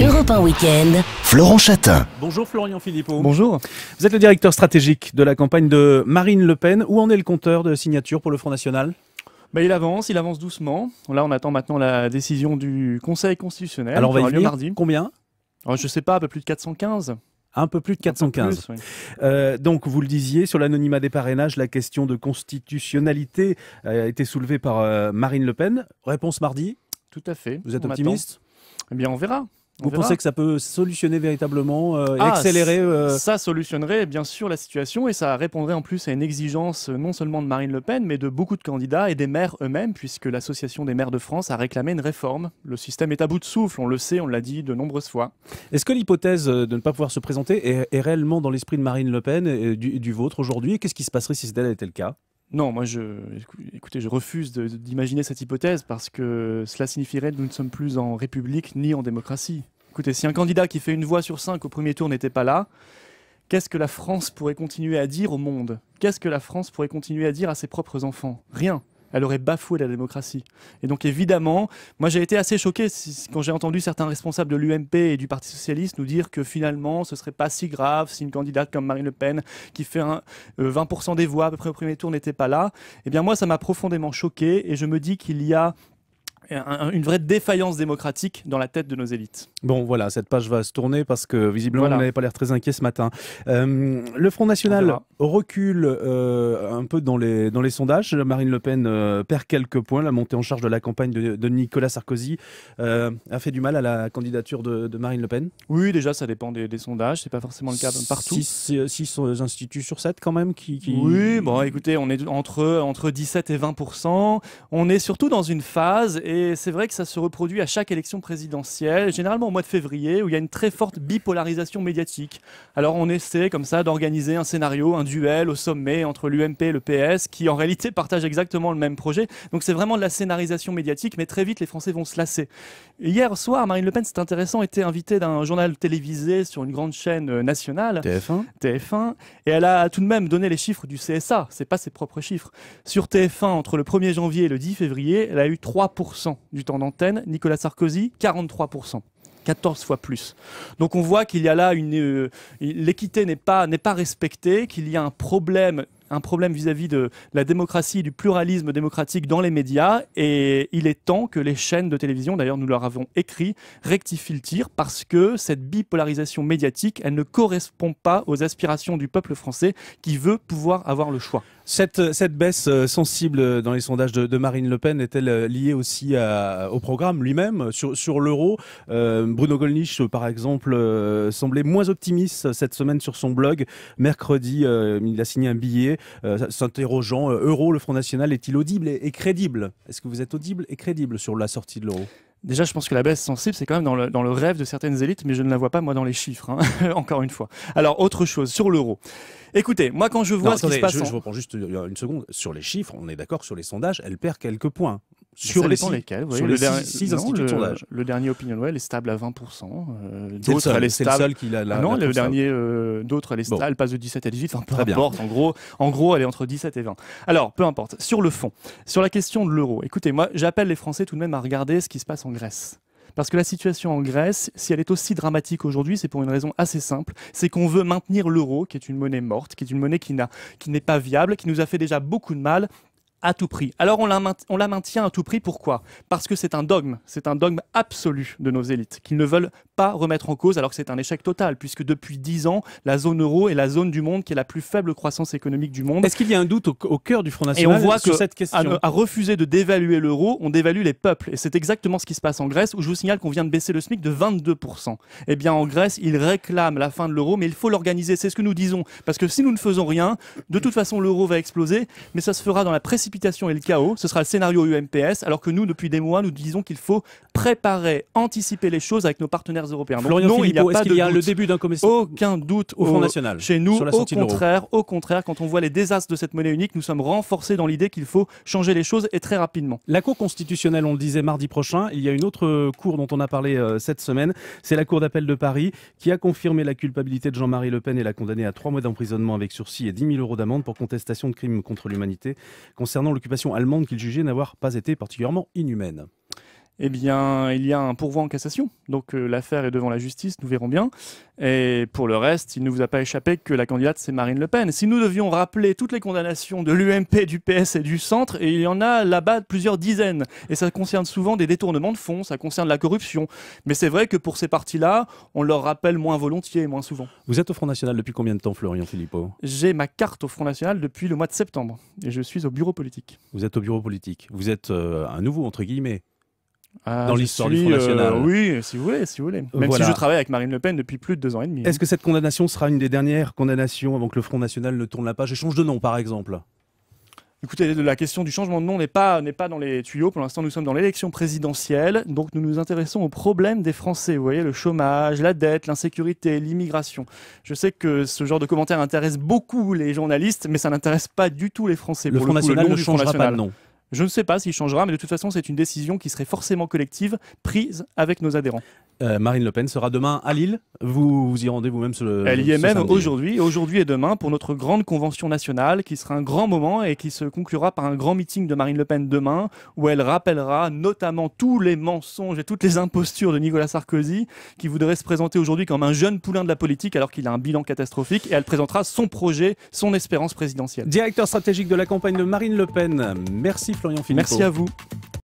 Europe 1 Week-end. Florent Chatin. Bonjour Florian Philippot. Bonjour. Vous êtes le directeur stratégique de la campagne de Marine Le Pen. Où en est le compteur de signatures pour le Front National ? Il avance doucement. Là, on attend maintenant la décision du Conseil constitutionnel. Alors on va y qui aura lieu venir. mardi. Combien ? Alors, je sais pas, un peu plus de 415. Un peu plus de 415. Un peu plus, oui. Donc vous le disiez, sur l'anonymat des parrainages, la question de constitutionnalité a été soulevée par Marine Le Pen. Réponse mardi. Tout à fait. Vous êtes On optimiste ? attend. Eh bien, on verra. Vous pensez que ça peut solutionner véritablement et accélérer Ça solutionnerait bien sûr la situation et ça répondrait en plus à une exigence non seulement de Marine Le Pen mais de beaucoup de candidats et des maires eux-mêmes, puisque l'Association des maires de France a réclamé une réforme. Le système est à bout de souffle, on le sait, on l'a dit de nombreuses fois. Est-ce que l'hypothèse de ne pas pouvoir se présenter est réellement dans l'esprit de Marine Le Pen et du vôtre aujourd'hui ? Qu'est-ce qui se passerait si tel était le cas ? Non, moi écoutez, je refuse d'imaginer cette hypothèse parce que cela signifierait que nous ne sommes plus en République ni en démocratie. Écoutez, si un candidat qui fait une voix sur 5 au premier tour n'était pas là, qu'est-ce que la France pourrait continuer à dire au monde ? Qu'est-ce que la France pourrait continuer à dire à ses propres enfants ? Rien. Elle aurait bafoué la démocratie. Et donc évidemment, moi j'ai été assez choqué quand j'ai entendu certains responsables de l'UMP et du Parti Socialiste nous dire que finalement ce serait pas si grave si une candidate comme Marine Le Pen, qui fait 20% des voix à peu près au premier tour, n'était pas là. Eh bien moi ça m'a profondément choqué et je me dis qu'il y a une vraie défaillance démocratique dans la tête de nos élites. Bon, voilà, cette page va se tourner parce que visiblement, Voilà. vous n'avez pas l'air très inquiet ce matin. Le Front National recule un peu dans les sondages. Marine Le Pen perd quelques points. La montée en charge de la campagne de Nicolas Sarkozy a fait du mal à la candidature de Marine Le Pen. Oui, déjà, ça dépend des sondages. C'est pas forcément le cas partout. 6 instituts sur 7 quand même qui... Oui, bon, écoutez, on est entre 17 et 20%. On est surtout dans une phase, et c'est vrai que ça se reproduit à chaque élection présidentielle, généralement au mois de février, où il y a une très forte bipolarisation médiatique. Alors on essaie comme ça d'organiser un scénario, un duel au sommet entre l'UMP et le PS, qui en réalité partagent exactement le même projet. Donc c'est vraiment de la scénarisation médiatique, mais très vite les Français vont se lasser. Hier soir, Marine Le Pen, c'est intéressant, était invitée d'un journal télévisé sur une grande chaîne nationale, TF1, et elle a tout de même donné les chiffres du CSA, c'est pas ses propres chiffres. Sur TF1, entre le 1er janvier et le 10 février, elle a eu 3% du temps d'antenne, Nicolas Sarkozy, 43%. 14 fois plus. Donc on voit qu'il y a là l'équité n'est pas respectée, qu'il y a un problème vis-à-vis de la démocratie et du pluralisme démocratique dans les médias, et il est temps que les chaînes de télévision, d'ailleurs nous leur avons écrit, rectifient le tir, parce que cette bipolarisation médiatique, elle ne correspond pas aux aspirations du peuple français qui veut pouvoir avoir le choix. Cette baisse sensible dans les sondages de Marine Le Pen est-elle liée aussi au programme lui-même sur l'euro ? Bruno Gollnisch, par exemple, semblait moins optimiste cette semaine sur son blog. Mercredi, il a signé un billet s'interrogeant, euro, le Front National est-il audible et crédible ? Est-ce que vous êtes audible et crédible sur la sortie de l'euro ? Déjà, je pense que la baisse sensible, c'est quand même dans le rêve de certaines élites, mais je ne la vois pas, moi, dans les chiffres, hein. Encore une fois. Alors, autre chose, sur l'euro. Écoutez, moi, quand je vois ce qui se passe... Je reprends juste une seconde. Sur les chiffres, on est d'accord, sur les sondages, elle perd quelques points. Sur les lesquels, sur les six instituts de sondage. Le dernier OpinionWay est stable à 20%. D'autres, elle est stable. C'est le seul qui l'a. Non, le dernier, d'autres, elle est stable, elle passe de 17 à 18. Enfin, peu importe. En gros, elle est entre 17 et 20. Alors, peu importe. Sur le fond, sur la question de l'euro, écoutez, moi, j'appelle les Français tout de même à regarder ce qui se passe en Grèce. Parce que la situation en Grèce, si elle est aussi dramatique aujourd'hui, c'est pour une raison assez simple. C'est qu'on veut maintenir l'euro, qui est une monnaie morte, qui est une monnaie qui n'est pas viable, qui nous a fait déjà beaucoup de mal, à tout prix. Alors on la maintient à tout prix, pourquoi ? Parce que c'est un dogme absolu de nos élites, qu'ils ne veulent pas remettre en cause, alors que c'est un échec total, puisque depuis 10 ans, la zone euro est la zone du monde qui a la plus faible croissance économique du monde. Est-ce qu'il y a un doute au cœur du Front National et on voit sur cette question ? À refuser de dévaluer l'euro, on dévalue les peuples. Et c'est exactement ce qui se passe en Grèce, où je vous signale qu'on vient de baisser le SMIC de 22%. Eh bien en Grèce, ils réclament la fin de l'euro, mais il faut l'organiser, c'est ce que nous disons. Parce que si nous ne faisons rien, de toute façon l'euro va exploser, mais ça se fera dans la précipitation et le chaos. Ce sera le scénario UMPS, alors que nous, depuis des mois, nous disons qu'il faut préparer, anticiper les choses avec nos partenaires européens. Donc, Florian Philippot, est-ce qu'il y a doute. Le début d'un commission Aucun doute au Front National chez nous. sur la sortie de l'euro. Au contraire, quand on voit les désastres de cette monnaie unique, nous sommes renforcés dans l'idée qu'il faut changer les choses et très rapidement. La Cour constitutionnelle, on le disait mardi prochain, il y a une autre cour dont on a parlé cette semaine, c'est la Cour d'appel de Paris qui a confirmé la culpabilité de Jean-Marie Le Pen et l'a condamné à 3 mois d'emprisonnement avec sursis et 10 000 € d'amende pour contestation de crimes contre l'humanité concernant l'occupation allemande qu'il jugeait n'avoir pas été particulièrement inhumaine. eh bien, il y a un pourvoi en cassation. Donc l'affaire est devant la justice, nous verrons bien. Et pour le reste, il ne vous a pas échappé que la candidate, c'est Marine Le Pen. Si nous devions rappeler toutes les condamnations de l'UMP, du PS et du centre, et il y en a là-bas plusieurs dizaines. Et ça concerne souvent des détournements de fonds, ça concerne la corruption. Mais c'est vrai que pour ces partis-là, on leur rappelle moins volontiers, moins souvent. Vous êtes au Front National depuis combien de temps, Florian Philippot? J'ai ma carte au Front National depuis le mois de septembre. Et je suis au bureau politique. Vous êtes au bureau politique. Vous êtes un nouveau, entre guillemets. Ah, dans l'histoire du Front National. Oui, si vous voulez, si vous voulez. Même si je travaille avec Marine Le Pen depuis plus de 2 ans et demi. Est-ce que cette condamnation sera une des dernières condamnations avant que le Front National ne tourne la page et change de nom, par exemple? Écoutez, la question du changement de nom n'est pas dans les tuyaux. Pour l'instant, nous sommes dans l'élection présidentielle. Donc, nous nous intéressons aux problèmes des Français. Vous voyez, le chômage, la dette, l'insécurité, l'immigration. Je sais que ce genre de commentaires intéresse beaucoup les journalistes, mais ça n'intéresse pas du tout les Français. Le Front National ne changera pas de nom. Je ne sais pas s'il changera, mais de toute façon, c'est une décision qui serait forcément collective, prise avec nos adhérents. Marine Le Pen sera demain à Lille. Vous y rendez vous-même Elle y est même aujourd'hui et demain pour notre grande convention nationale qui sera un grand moment et qui se conclura par un grand meeting de Marine Le Pen demain où elle rappellera notamment tous les mensonges et toutes les impostures de Nicolas Sarkozy qui voudrait se présenter aujourd'hui comme un jeune poulain de la politique alors qu'il a un bilan catastrophique et elle présentera son projet, son espérance présidentielle. Directeur stratégique de la campagne de Marine Le Pen. Merci Florian Philippot. Merci à vous.